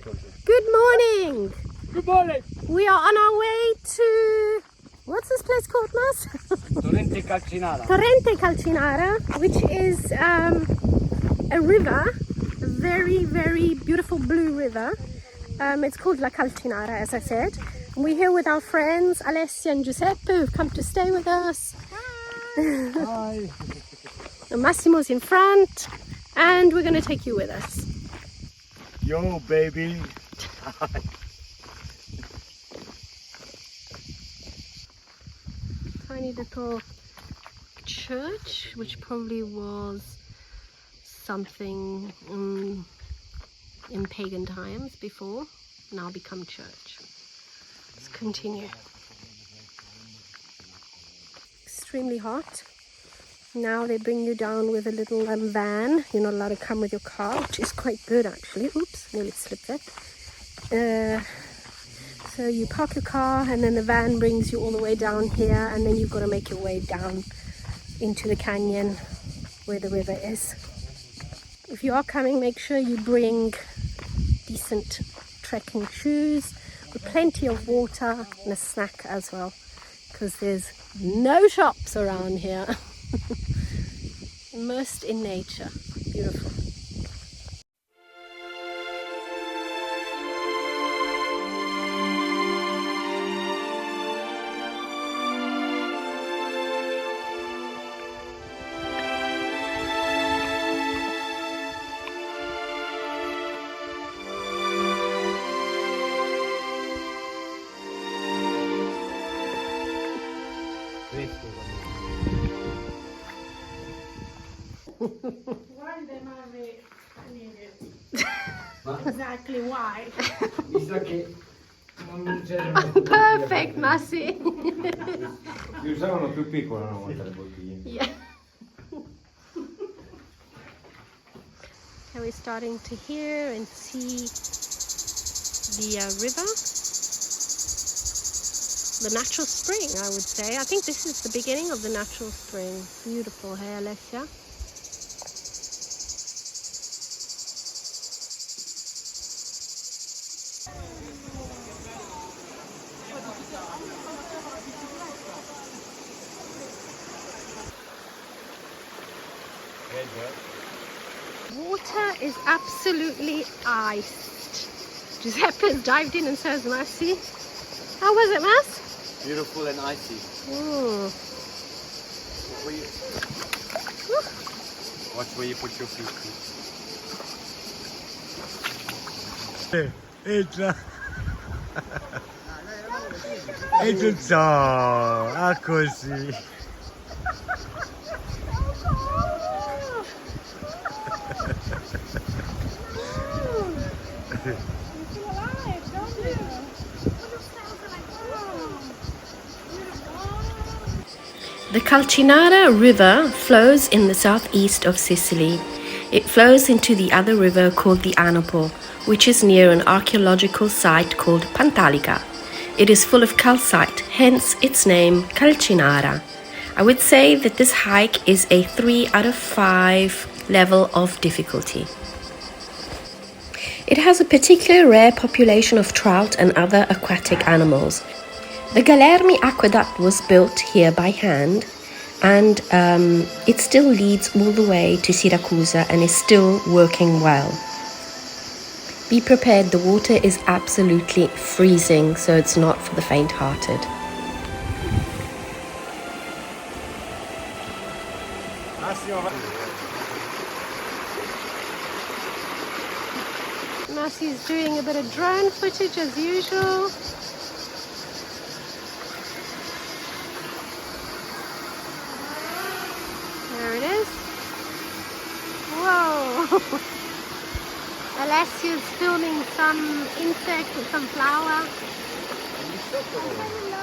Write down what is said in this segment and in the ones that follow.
Good morning. Good morning. We are on our way to, what's this place called, Mas? Torrente Calcinara. Torrente Calcinara, which is a river, a very, very beautiful blue river. It's called La Calcinara, as I said. We're here with our friends Alessia and Giuseppe, who've come to stay with us. Hi. And Massimo's in front, and we're going to take you with us. Yo, baby. Tiny little church, which probably was something in pagan times before, now become church. Let's continue. Extremely hot. Now they bring you down with a little van. You're not allowed to come with your car, which is quite good actually. Oops, nearly slipped there. So you park your car and then the van brings you all the way down here, and then you've got to make your way down into the canyon where the river is. If you are coming, make sure you bring decent trekking shoes with plenty of water and a snack as well, because there's no shops around here. Immersed in nature. Beautiful. Exactly why. Perfect, Massi. Si usavano più piccole una volta le bottiglie. Yeah. Okay, we're starting to hear and see the river. The natural spring, I would say. I think this is the beginning of the natural spring. Beautiful, hey Alessia? Water is absolutely iced. Giuseppe's dived in and says, Massi, how was it, Mas? Beautiful and icy. Watch where you put your feet. Entra. E tutto. Ah, così. The Calcinara River flows in the southeast of Sicily. It flows into the other river called the Anopo, which is near an archaeological site called Pantalica. It is full of calcite, hence its name Calcinara. I would say that this hike is a 3 out of 5 level of difficulty. It has a particular rare population of trout and other aquatic animals. The Galermi Aqueduct was built here by hand, and it still leads all the way to Syracuse and is still working well. Be prepared, the water is absolutely freezing, so it's not for the faint-hearted. Massi's doing a bit of drone footage as usual. There it is. Whoa! Alessia's filming some insect or some flower.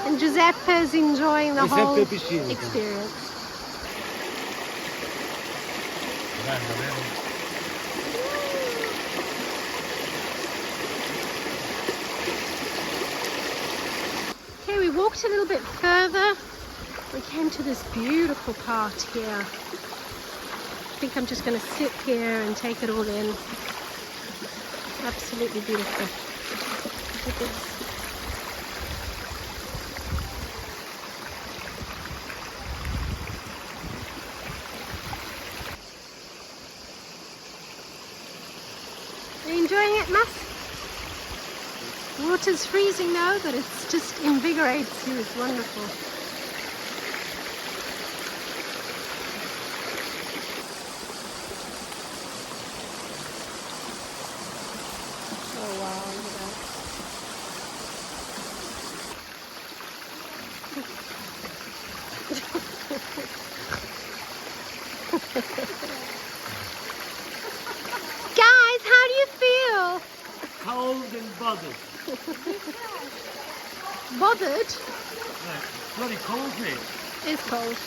And Giuseppe's enjoying the whole experience. Okay, we walked a little bit further. We came to this beautiful part here. I think I'm just going to sit here and take it all in. Absolutely beautiful. Look at this. Are you enjoying it, Matt? Water's freezing now, but it's just invigorates you. It's wonderful. Oh wow, look at that. Guys, how do you feel? Cold and bothered. Bothered? No, it's bloody cold here. It's cold.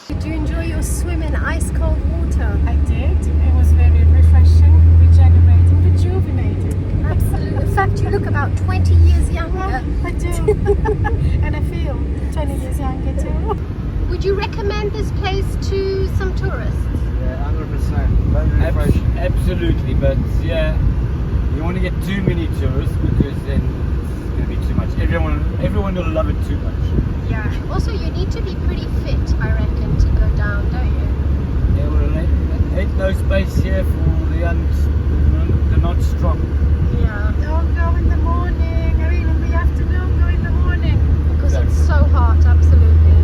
Did you enjoy your swim in ice cold water? I did. It was very refreshing, regenerating, rejuvenating. Absolutely. In fact, you look about 20 years younger. I do. And I feel 20 years younger too. Would you recommend this place to some tourists? Yeah, 100%. Very refreshing. Absolutely, but yeah, you want to get too many tourists because then it's going to be too much. Everyone will love it too much. Yeah. Also, you need to be pretty fit, I reckon, to go down, don't you? Yeah, well, ain't no space here for the not strong. Yeah. Don't go in the morning, or even in the afternoon, go in the morning. Because it's so hot, absolutely.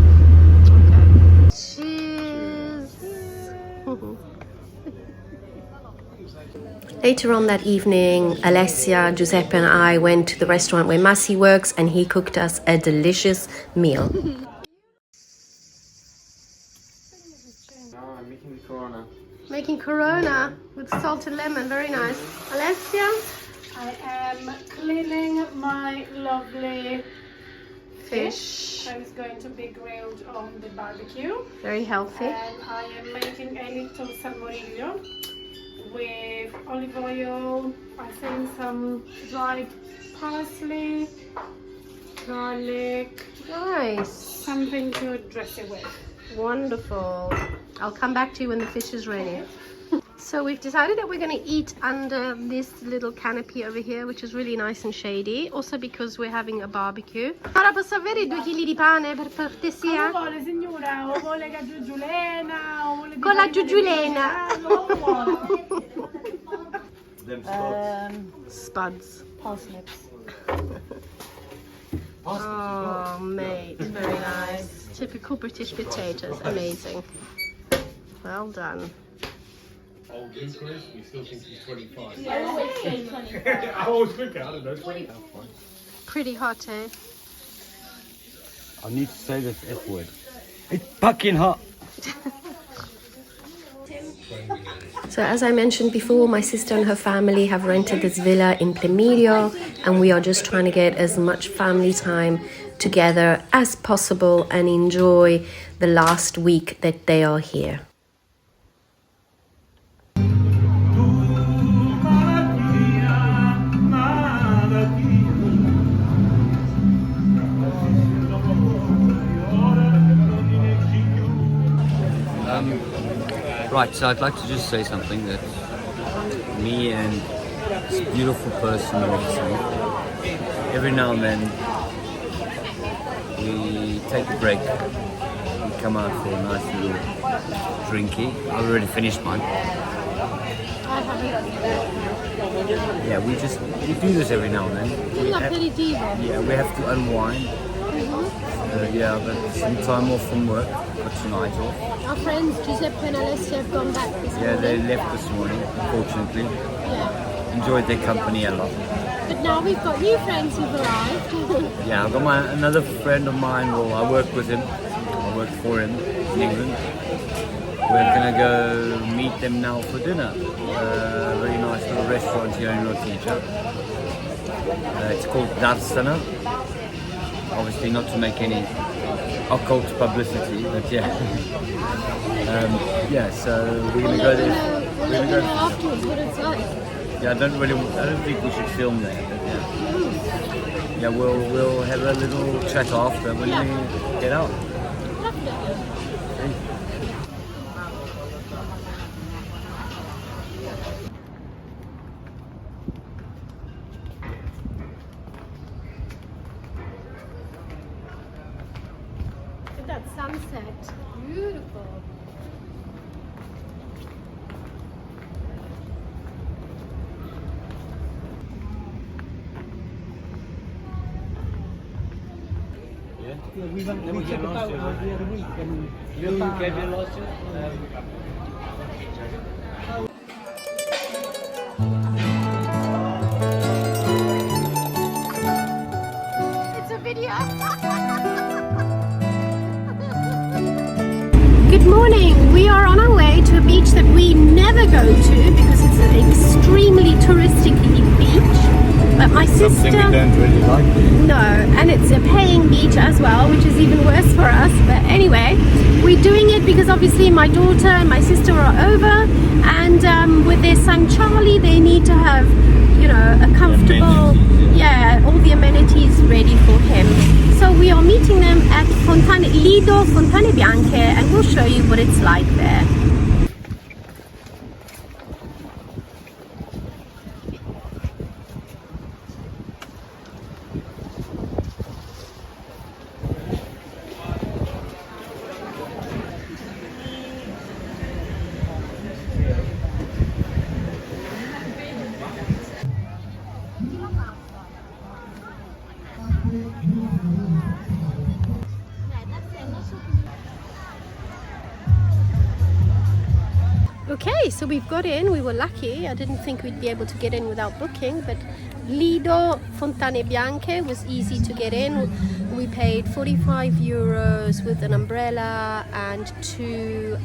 Okay. Cheers. Later on that evening, Alessia, Giuseppe and I went to the restaurant where Massi works and he cooked us a delicious meal. No, I'm making the Corona. Making Corona with salt and lemon, very nice. Alessia? I am cleaning my lovely Fish. that is going to be grilled on the barbecue. Very healthy. And I am making a little salmorillo with olive oil, I think some dried parsley, garlic, Nice. something to dress it with. Wonderful. I'll come back to you when the fish is ready. So we've decided that we're going to eat under this little canopy over here, which is really nice and shady. Also because we're having a barbecue. Ora posso avere 2 chili di pane per cortesia? Come vuole signora? O vuole la giugiulena? O vuole Con la giugiulena. Them Spuds. Parsnips. Oh, mate, very nice. Typical British potatoes, amazing. Well done. Old Chris, we still think he's 25. I always say 25. I always think, I don't know, 20. Pretty hot, eh? I need to say this F word. It's fucking hot. So as I mentioned before, my sister and her family have rented this villa in Plemirio, and we are just trying to get as much family time together as possible and enjoy the last week that they are here. Right, so I'd like to just say something that me and this beautiful person next to me, every now and then we take a break, we come out for a nice little drinky. I already finished mine. Yeah, we do this every now and then. Yeah, we have to unwind. Yeah, but some time off from work, but tonight off. Our friends Giuseppe and Alessia have gone back this Yeah, they left this morning, unfortunately. Yeah. Enjoyed their company a lot. But now we've got new friends who've arrived. Yeah, I've got another friend of mine, well, I work with him, I work for him in England. We're gonna go meet them now for dinner. Very nice little restaurant here in Rotija. It's called Darsana. Obviously not to make any occult publicity, but yeah. Yeah, so we're gonna go there. We'll let you know afterwards what it's like. Yeah, I don't think we should film there, but yeah. Yeah, we'll have a little chat after when we get out. Look at that sunset. Beautiful. Yeah, we went we took a boat out the other week and You gave me last year? It's a video. Good morning. We are on our way to a beach that we never go to because it's an extremely touristically beach. But my sister... Something we don't really like. No, and it's a paying beach as well, which is even worse for us. But anyway, we're doing it because obviously my daughter and my sister are over, and with their son Charlie, they need to have, you know, a comfortable, all the amenities ready for him. So we are meeting them at Fontane, Lido Fontane Bianche, and we'll show you what it's like there. Okay, so we've got in. We were lucky. I didn't think we'd be able to get in without booking, but Lido Fontane Bianche was easy to get in. We paid 45 euros with an umbrella and 2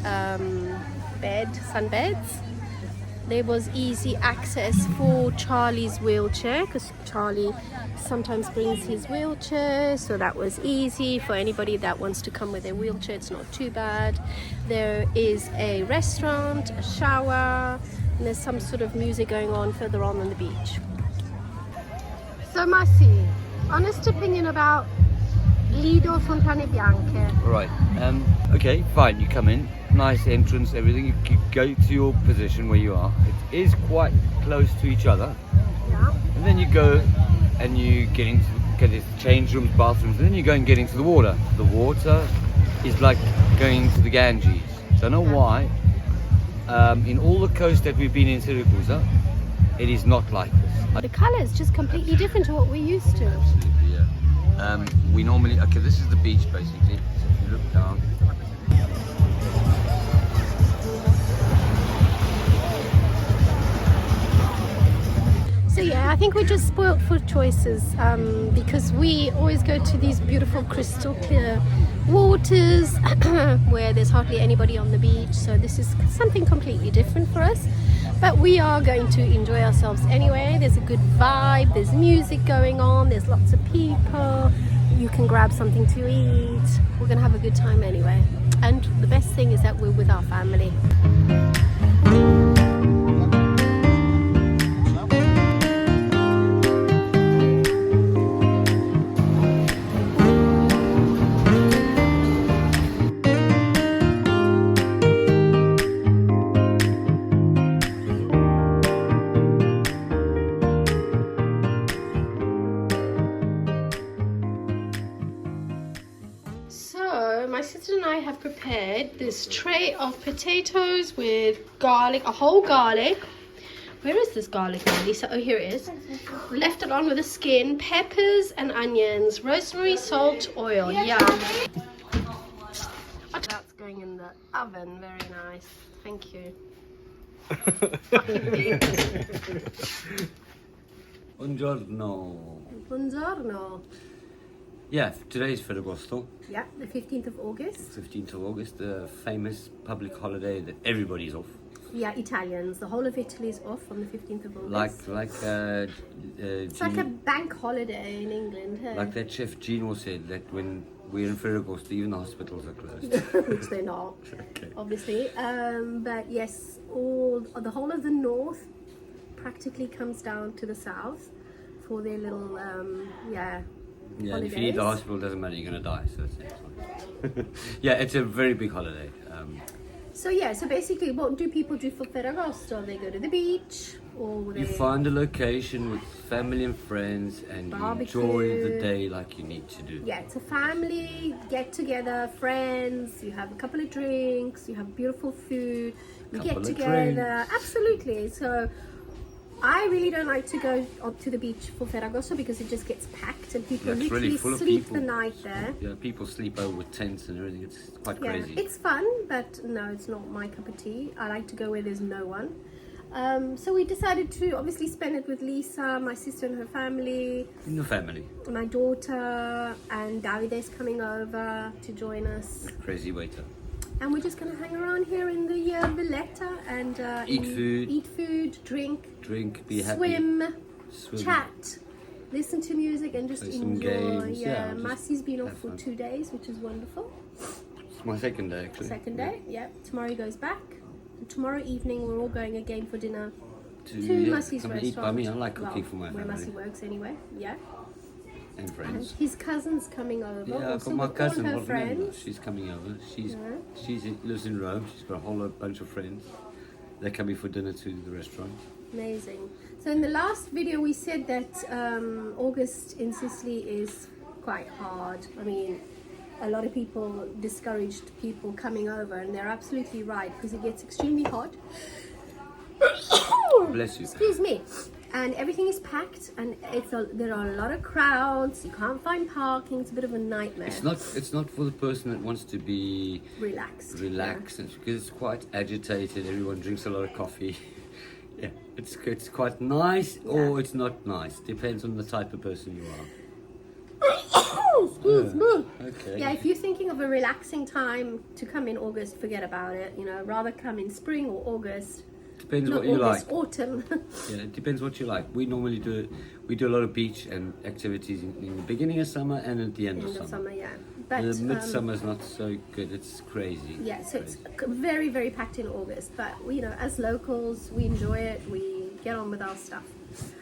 sunbeds. There was easy access for Charlie's wheelchair because Charlie sometimes brings his wheelchair, so that was easy for anybody that wants to come with their wheelchair. It's not too bad. There is a restaurant, a shower, and there's some sort of music going on further on the beach. So Massi, honest opinion about Lido Fontane Bianche. Right. Okay, fine. You come in, nice entrance, everything. You go to your position where you are. It is quite close to each other. Yeah. And then you go and you get into change rooms, bathrooms, and then you go and get into the water. The water is like going to the Ganges. Don't know why. In all the coast that we've been in Syracuse, it is not like this. The colour is just completely different to what we're used to. Absolutely, yeah. We normally, okay, this is the beach basically. So if you look down. So yeah, I think we're just spoilt for choices because we always go to these beautiful crystal clear waters where there's hardly anybody on the beach. So this is something completely different for us. But we are going to enjoy ourselves anyway. There's a good vibe, there's music going on, there's lots of people. You can grab something to eat. We're gonna have a good time anyway. And the best thing is that we're with our family. My sister and I have prepared this tray of potatoes with garlic, a whole garlic. Where is this garlic, Lisa? Oh, here it is. Left it on with the skin, peppers and onions, rosemary, salt, oil. Yum. That's going in the oven. Very nice. Thank you. Buongiorno. Buongiorno. Yeah, today is Ferragosto. Yeah, the 15th of August. 15th of August, the famous public holiday that everybody's off. Yeah, Italians. The whole of Italy is off on the 15th of August. It's like a bank holiday in England. Hey? Like that chef Gino said that when we're in Ferragosto, even the hospitals are closed. Which they're not, Okay. obviously. But yes, the whole of the north practically comes down to the south for their little Yeah, and holidays. if you need the hospital, it doesn't matter, you're going to die, so it's fine. Yeah, it's a very big holiday. So yeah, so basically what do people do for Ferragosto? They go to the beach or they You find a location with family and friends and Barbecue. you enjoy the day like you need to do. yeah, it's a family get together, friends, you have a couple of drinks, you have beautiful food, you Couple get of together. drinks. Absolutely. So I really don't like to go up to the beach for Ferragosto because it just gets packed and people Yeah, it's literally really full of sleep people. the night there. Yeah, people sleep over with tents and everything. It's quite Yeah, crazy. it's fun, but no, it's not my cup of tea. I like to go where there's no one. So we decided to obviously spend it with Lisa, my sister and her family, In the family. my daughter, and Davide's coming over to join us. Crazy waiter. And we're just going to hang around here in the Villetta and eat food, Drink, be happy. swim, Swim. chat, listen to music, and just Play some enjoy. games, Yeah, just Massey's been off have for fun. 2 days, which is wonderful. It's my second day actually. Second day, yeah. Tomorrow he goes back. And tomorrow evening we're all going again for dinner to Yeah, Massey's come and restaurant. eat by me. I like cooking for my where family. Massey works anyway. Yeah. And And friends. his cousin's coming over. Yeah, I've also got my with all cousin, her what remember, friends. she's coming over. She Yeah. lives in Rome. She's got a whole bunch of friends. They're coming for dinner to the restaurant. Amazing. So in the last video we said that August in Sicily is quite hard. I mean, a lot of people discouraged people coming over, and they're absolutely right because it gets extremely hot. Bless you. Excuse me. And everything is packed, and there are a lot of crowds. You can't find parking. It's a bit of a nightmare. It's not for the person that wants to be Relaxed. relaxed, and because it's quite agitated. Everyone drinks a lot of coffee. Yeah, it's quite nice or it's not nice. Depends on the type of person you are. Excuse me. Okay. Yeah, if you're thinking of a relaxing time to come in August, forget about it. You know, rather come in spring or August. Depends Not what you August, like. autumn. Yeah, it depends what you like. We normally do a lot of beach and activities in the beginning of summer and at the end, End of of summer. summer, yeah. But The midsummer is not so good. It's crazy. yeah, so Crazy. it's very, very packed in August. But you know, as locals, we enjoy it. We get on with our stuff.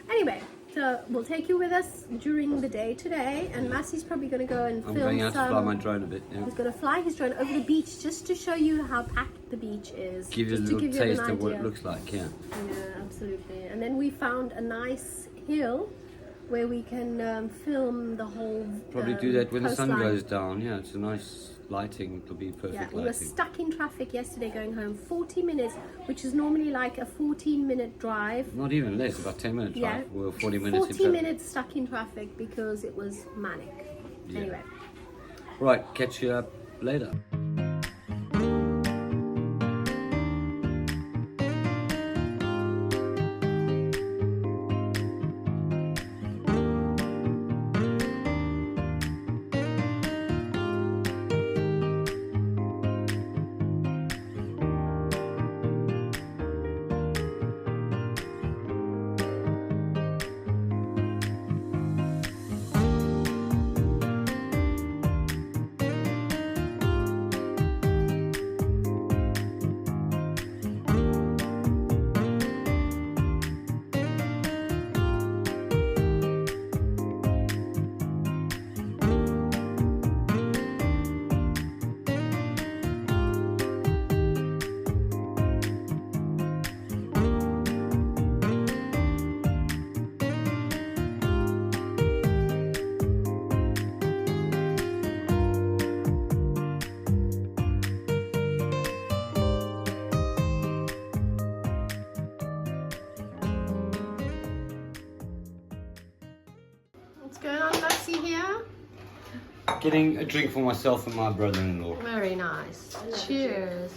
Anyway, so we'll take you with us during the day today, and Massey's probably going to go and I'm film going out to fly my some. drone a bit. Yeah. He's going to fly his drone over the beach just to show you how packed the beach is. Give you a just to little give you an taste of what it idea. looks like. Yeah. Yeah, absolutely. And then we found a nice hill where we can film the whole. Probably do that when the sun coastline. goes down. Yeah, it's a nice lighting. It'll be perfect Yeah, we were lighting. stuck in traffic yesterday going home. 40 minutes, which is normally like a 14-minute drive. Not even less, about 10 minutes Yeah, drive. We're 40 minutes in 40 traffic. minutes stuck in traffic because it was manic. Yeah. Anyway. Right, catch you up later. What's going on, Maxie, here? Getting a drink for myself and my brother-in-law. Very nice. Cheers.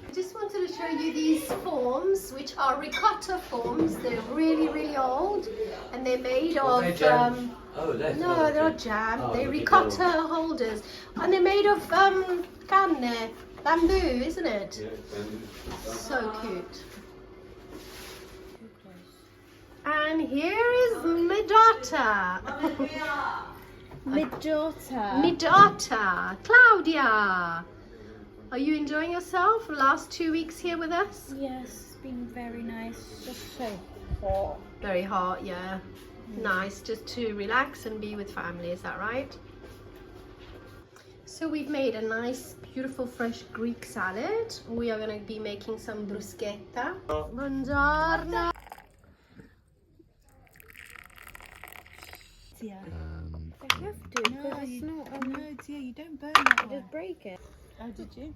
I just wanted to show you these forms, which are ricotta forms. They're really, really old, and they're made of. Oh, that's No, they're not jam. Oh, they're look at ricotta holders, and they're made of canne. Bamboo, isn't it? So cute. And here is my daughter. My daughter. My daughter, Claudia. Are you enjoying yourself the last 2 weeks here with us? Yes, it's been very nice. Just so hot. Very hot, yeah. Nice, just to relax and be with family, is that right? So we've made a nice, beautiful, fresh Greek salad. We are going to be making some bruschetta. Buongiorno. Yeah. You have to. No, it's not. Oh no, Tia, you don't burn that. You just break it. Oh, did you?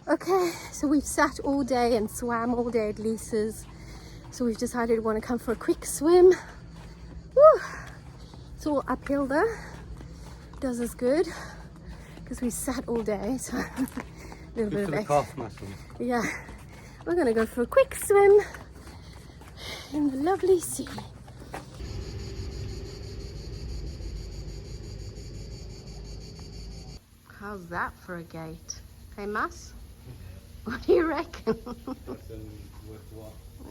Okay, so we've sat all day and swam all day at Lisa's. So we've decided we want to come for a quick swim. Woo! It's all uphill there. Does us good because we sat all day. So a little bit of calf muscles. Yeah, we're gonna go for a quick swim in the lovely sea. How's that for a gate? Hey, Mas? What do you reckon?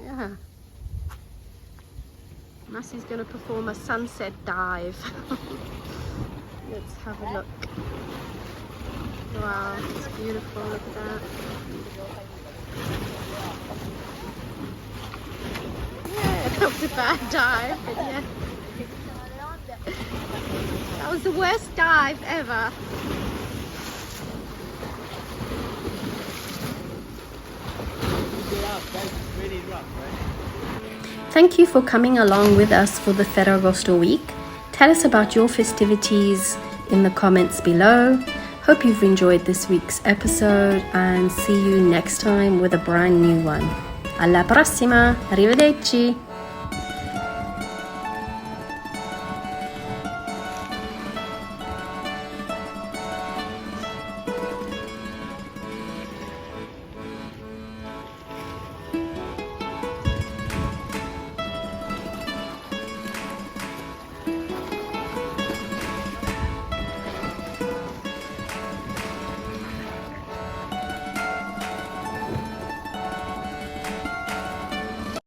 Yeah. Massey's going to perform a sunset dive. Let's have a look. Wow, it's beautiful. Look at that. Yeah, that was a bad dive, but yeah. That was the worst dive ever. Thank you for coming along with us for the Ferragosto week. Tell us about your festivities in the comments below. Hope you've enjoyed this week's episode and see you next time with a brand new one. Alla prossima! Arrivederci!